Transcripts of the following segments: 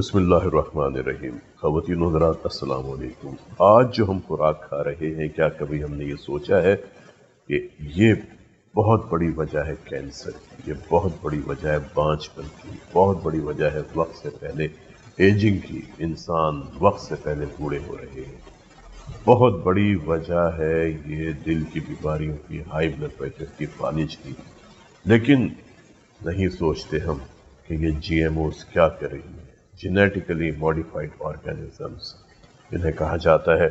بسم اللہ الرحمن الرحیم۔ خواتین و حضرات السلام علیکم۔ آج جو ہم خوراک کھا رہے ہیں، کیا کبھی ہم نے یہ سوچا ہے کہ یہ بہت بڑی وجہ ہے کینسر کی، یہ بہت بڑی وجہ ہے بانجھ پن کی، بہت بڑی وجہ ہے وقت سے پہلے ایجنگ کی، انسان وقت سے پہلے بوڑھے ہو رہے ہیں، بہت بڑی وجہ ہے یہ دل کی بیماریوں کی، ہائی بلڈ پریشر کی، فالج کی۔ لیکن نہیں سوچتے ہم کہ یہ جی ایم اوز کیا کر رہی ہیں، جینیٹیکلی ماڈیفائڈ آرگینزمز انہیں کہا جاتا ہے،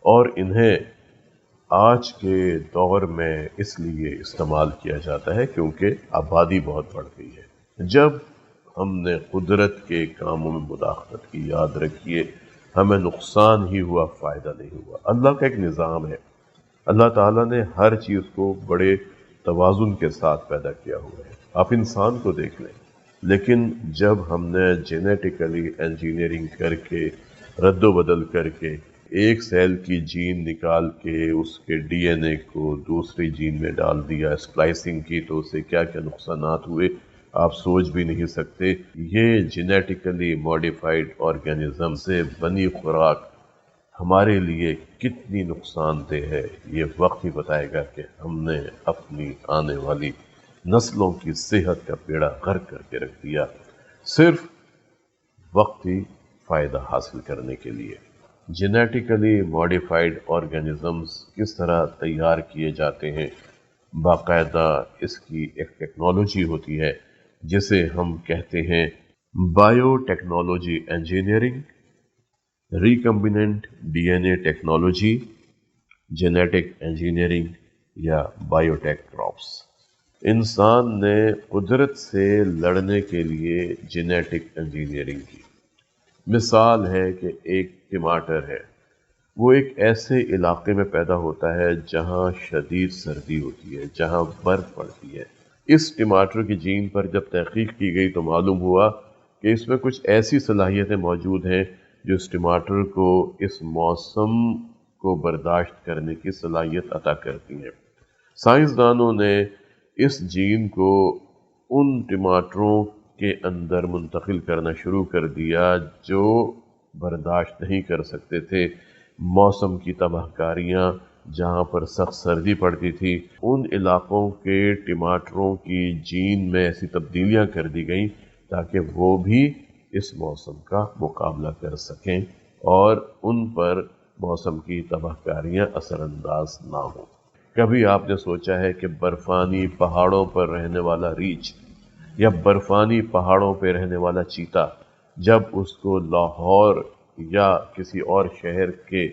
اور انہیں آج کے دور میں اس لیے استعمال کیا جاتا ہے کیونکہ آبادی بہت بڑھ گئی ہے۔ جب ہم نے قدرت کے کاموں میں مداخلت کی، یاد رکھیے ہمیں نقصان ہی ہوا، فائدہ نہیں ہوا۔ اللہ کا ایک نظام ہے، اللہ تعالیٰ نے ہر چیز کو بڑے توازن کے ساتھ پیدا کیا ہوا ہے۔ آپ انسان کو دیکھ لیں، لیکن جب ہم نے جینیٹیکلی انجینئرنگ کر کے، رد و بدل کر کے، ایک سیل کی جین نکال کے اس کے ڈی این اے کو دوسری جین میں ڈال دیا، اسپلائسنگ کی، تو اسے کیا کیا نقصانات ہوئے آپ سوچ بھی نہیں سکتے۔ یہ جینیٹیکلی ماڈیفائڈ آرگینزم سے بنی خوراک ہمارے لیے کتنی نقصان دہ ہے، یہ وقت ہی بتائے گا کہ ہم نے اپنی آنے والی نسلوں کی صحت کا بیڑا غرق کر کے رکھ دیا، صرف وقتی فائدہ حاصل کرنے کے لیے۔ جینیٹیکلی ماڈیفائڈ آرگینزمز کس طرح تیار کیے جاتے ہیں؟ باقاعدہ اس کی ایک ٹیکنالوجی ہوتی ہے جسے ہم کہتے ہیں biotechnology engineering, recombinant D N A technology, genetic engineering یا بائیوٹیک کراپس۔ انسان نے قدرت سے لڑنے کے لیے جینیٹک انجینئرنگ کی۔ مثال ہے کہ ایک ٹماٹر ہے، وہ ایک ایسے علاقے میں پیدا ہوتا ہے جہاں شدید سردی ہوتی ہے، جہاں برف پڑتی ہے۔ اس ٹماٹر کی جین پر جب تحقیق کی گئی تو معلوم ہوا کہ اس میں کچھ ایسی صلاحیتیں موجود ہیں جو اس ٹماٹر کو اس موسم کو برداشت کرنے کی صلاحیت عطا کرتی ہیں۔ سائنسدانوں نے اس جین کو ان ٹماٹروں کے اندر منتقل کرنا شروع کر دیا جو برداشت نہیں کر سکتے تھے موسم کی تباہ کاریاں، جہاں پر سخت سردی پڑتی تھی۔ ان علاقوں کے ٹماٹروں کی جین میں ایسی تبدیلیاں کر دی گئیں تاکہ وہ بھی اس موسم کا مقابلہ کر سکیں اور ان پر موسم کی تباہ کاریاں اثر انداز نہ ہوں۔ کبھی آپ نے سوچا ہے کہ برفانی پہاڑوں پر رہنے والا ریچھ یا برفانی پہاڑوں پہ رہنے والا چیتا جب اس کو لاہور یا کسی اور شہر کے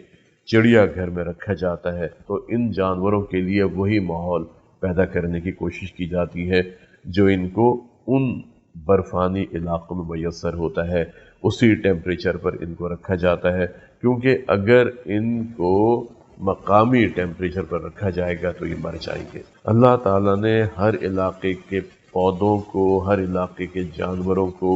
چڑیا گھر میں رکھا جاتا ہے تو ان جانوروں کے لیے وہی ماحول پیدا کرنے کی کوشش کی جاتی ہے جو ان کو ان برفانی علاقوں میں میسر ہوتا ہے، اسی ٹیمپریچر پر ان کو رکھا جاتا ہے، کیونکہ اگر ان کو مقامی ٹیمپریچر پر رکھا جائے گا تو یہ مر جائیں گے۔ اللہ تعالیٰ نے ہر علاقے کے پودوں کو، ہر علاقے کے جانوروں کو،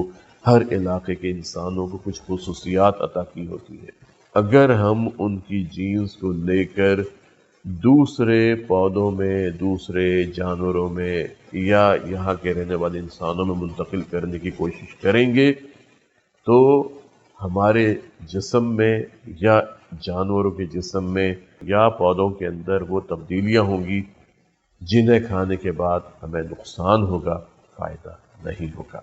ہر علاقے کے انسانوں کو کچھ خصوصیات عطا کی ہوتی ہے۔ اگر ہم ان کی جینز کو لے کر دوسرے پودوں میں، دوسرے جانوروں میں یا یہاں کے رہنے والے انسانوں میں منتقل کرنے کی کوشش کریں گے تو ہمارے جسم میں یا جانوروں کے جسم میں یا پودوں کے اندر وہ تبدیلیاں ہوں گی جنہیں کھانے کے بعد ہمیں نقصان ہوگا، فائدہ نہیں ہوگا۔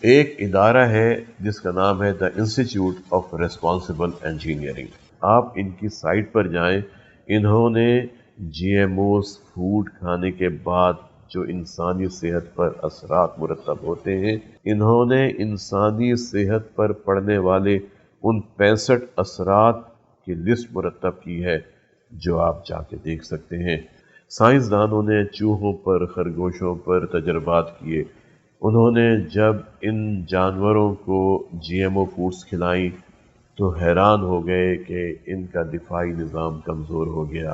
ایک ادارہ ہے جس کا نام ہے دی انسٹیٹیوٹ آف ریسپانسبل انجینئرنگ۔ آپ ان کی سائٹ پر جائیں، انہوں نے جی ایم اوز فوڈ کھانے کے بعد جو انسانی صحت پر اثرات مرتب ہوتے ہیں، انہوں نے انسانی صحت پر پڑنے والے ان 65 اثرات کی لسٹ مرتب کی ہے جو آپ جا کے دیکھ سکتے ہیں۔ سائنسدانوں نے چوہوں پر، خرگوشوں پر تجربات کیے۔ انہوں نے جب ان جانوروں کو جی ایم او فوڈز کھلائیں تو حیران ہو گئے کہ ان کا دفاعی نظام کمزور ہو گیا،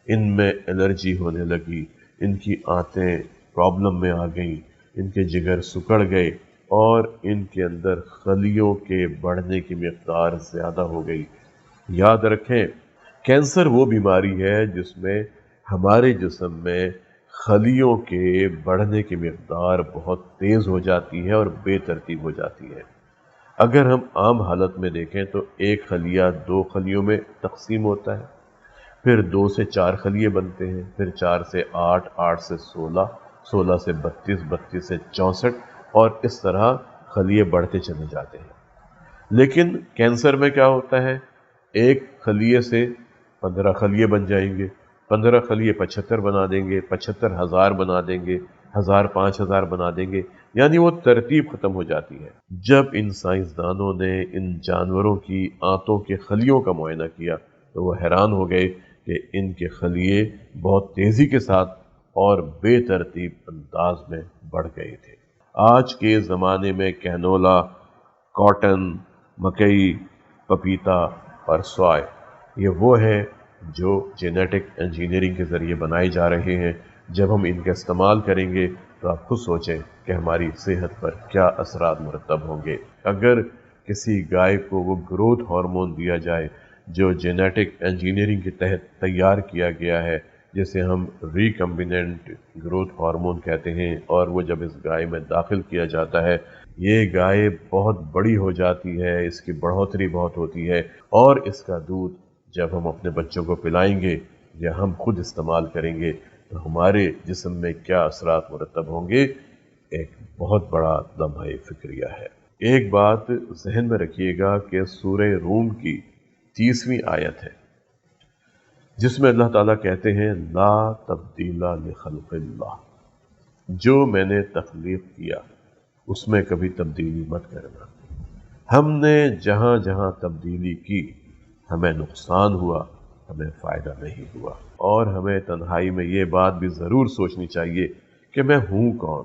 ان میں الرجی ہونے لگی، ان کی آنتیں پرابلم میں آ گئیں، ان کے جگر سکڑ گئے اور ان کے اندر خلیوں کے بڑھنے کی مقدار زیادہ ہو گئی۔ یاد رکھیں، کینسر وہ بیماری ہے جس میں ہمارے جسم میں خلیوں کے بڑھنے کی مقدار بہت تیز ہو جاتی ہے اور بے ترتیب ہو جاتی ہے۔ اگر ہم عام حالت میں دیکھیں تو ایک خلیہ 2 خلیوں میں تقسیم ہوتا ہے، پھر 2 سے 4 خلیے بنتے ہیں، پھر 4 سے 8، 8 سے 16، 16 سے 32، 32 سے 64، اور اس طرح خلیے بڑھتے چلے جاتے ہیں۔ لیکن کینسر میں کیا ہوتا ہے؟ ایک خلیے سے 15 خلیے بن جائیں گے، 15 خلیے 75 بنا دیں گے، 75,000 بنا دیں گے، 1000 5000 بنا دیں گے، یعنی وہ ترتیب ختم ہو جاتی ہے۔ جب ان سائنسدانوں نے ان جانوروں کی آنتوں کے خلیوں کا معائنہ کیا تو وہ حیران ہو گئے کہ ان کے خلیے بہت تیزی کے ساتھ اور بے ترتیب انداز میں بڑھ گئے تھے۔ آج کے زمانے میں کینولا، کاٹن، مکئی، پپیتا اور سوائے، یہ وہ ہے جو جینیٹک انجینئرنگ کے ذریعے بنائے جا رہے ہیں۔ جب ہم ان کا استعمال کریں گے تو آپ خود سوچیں کہ ہماری صحت پر کیا اثرات مرتب ہوں گے۔ اگر کسی گائے کو وہ گروتھ ہارمون دیا جائے جو جینیٹک انجینئرنگ کے تحت تیار کیا گیا ہے، جسے ہم ریکمبیننٹ گروتھ ہارمون کہتے ہیں، اور وہ جب اس گائے میں داخل کیا جاتا ہے، یہ گائے بہت بڑی ہو جاتی ہے، اس کی بڑھوتری بہت ہوتی ہے، اور اس کا دودھ جب ہم اپنے بچوں کو پلائیں گے یا ہم خود استعمال کریں گے تو ہمارے جسم میں کیا اثرات مرتب ہوں گے، ایک بہت بڑا لمحہ فکریہ ہے۔ ایک بات ذہن میں رکھیے گا کہ سورہ روم کی 30ویں آیت ہے جس میں اللہ تعالیٰ کہتے ہیں لا تبدیل لخلق اللہ، جو میں نے تخلیق کیا اس میں کبھی تبدیلی مت کرنا۔ ہم نے جہاں جہاں تبدیلی کی ہمیں نقصان ہوا، ہمیں فائدہ نہیں ہوا، اور ہمیں تنہائی میں یہ بات بھی ضرور سوچنی چاہیے کہ میں ہوں کون،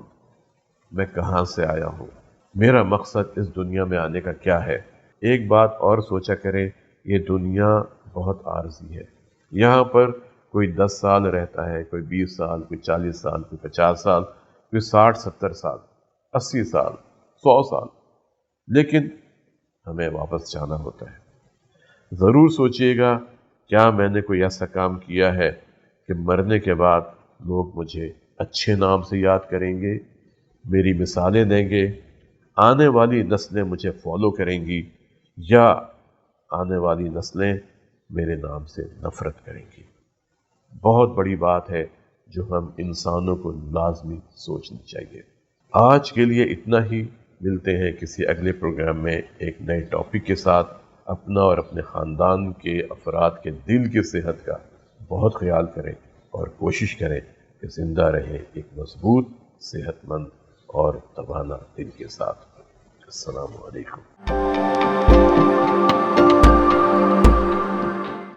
میں کہاں سے آیا ہوں، میرا مقصد اس دنیا میں آنے کا کیا ہے۔ ایک بات اور سوچا کریں، یہ دنیا بہت عارضی ہے، یہاں پر کوئی 10 سال رہتا ہے، کوئی 20 سال، کوئی 40 سال، کوئی 50 سال، کوئی 60 70 سال، 80 سال، 100 سال، لیکن ہمیں واپس جانا ہوتا ہے۔ ضرور سوچئے گا کیا میں نے کوئی ایسا کام کیا ہے کہ مرنے کے بعد لوگ مجھے اچھے نام سے یاد کریں گے، میری مثالیں دیں گے، آنے والی نسلیں مجھے فالو کریں گی، یا آنے والی نسلیں میرے نام سے نفرت کریں گی۔ بہت بڑی بات ہے جو ہم انسانوں کو لازمی سوچنی چاہیے۔ آج کے لیے اتنا ہی، ملتے ہیں کسی اگلے پروگرام میں ایک نئے ٹاپک کے ساتھ۔ اپنا اور اپنے خاندان کے افراد کے دل کی صحت کا بہت خیال کریں اور کوشش کریں کہ زندہ رہیں ایک مضبوط، صحت مند اور توانا دل کے ساتھ۔ السلام علیکم۔